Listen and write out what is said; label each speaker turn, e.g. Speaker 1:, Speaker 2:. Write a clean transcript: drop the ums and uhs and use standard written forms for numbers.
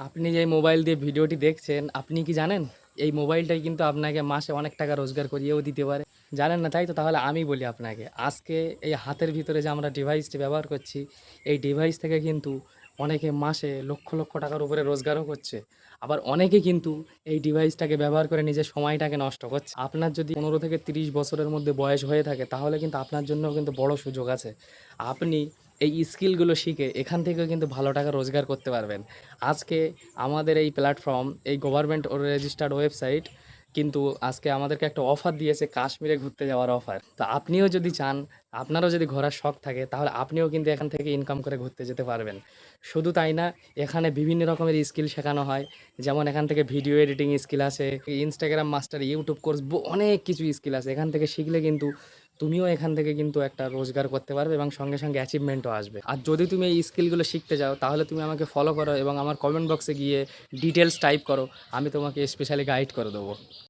Speaker 1: আপনি যে মোবাইল দিয়ে ভিডিওটি দেখছেন, আপনি কি জানেন? এই মোবাইলটাই কিন্তু আপনাকে মাসে অনেক টাকা রোজগার করিয়েও দিতে পারে। জানেন না, তাই তো? তাহলে আমি বলি আপনাকে। আজকে এই হাতের ভিতরে যে আমরা ডিভাইসটি ব্যবহার করছি, এই ডিভাইস থেকে কিন্তু অনেকে মাসে লক্ষ, লক্ষ টাকার উপরে রোজগারও করছে। আবার অনেকে কিন্তু এই ডিভাইসটাকে ব্যবহার করে নিজের সময়টাকে নষ্ট করছে। আপনার যদি ১৫ থেকে ৩০ বছরের মধ্যে বয়স হয়ে থাকে, তাহলে কিন্তু আপনার জন্যও কিন্তু বড় সুযোগ আছে। আপনি এই স্কিলগুলো শিখে এখান থেকেও কিন্তু ভালো টাকা রোজগার করতে পারবেন। আজকে আমাদের এই প্ল্যাটফর্ম, এই গভর্নমেন্ট রেজিস্টার্ড ওয়েবসাইট কিন্তু আজকে আমাদেরকে একটা অফার দিয়েছে, কাশ্মীরে ঘুরতে যাওয়ার অফার। তো আপনিও যদি চান, আপনারও যদি ঘোরার শখ থাকে, তাহলে আপনিও কিন্তু এখান থেকে ইনকাম করে ঘুরতে যেতে পারবেন। শুধু তাই না, এখানে বিভিন্ন রকমের স্কিল শেখানো হয়। যেমন এখান থেকে ভিডিও এডিটিং স্কিল আছে, ইনস্টাগ্রাম মাস্টার, ইউটিউব কোর্স, অনেক কিছু স্কিল আছে। এখান থেকে শিখলে কিন্তু তুমিও এখান থেকে কিন্তু একটা রোজগার করতে পারবে এবং সঙ্গে সঙ্গে অ্যাচিভমেন্টও আসবে। আর যদি তুমি এই স্কিলগুলো শিখতে যাও, তাহলে তুমি আমাকে ফলো করো এবং আমার কমেন্ট বক্সে গিয়ে ডিটেলস টাইপ করো। আমি তোমাকে স্পেশালি গাইড করে দেবো।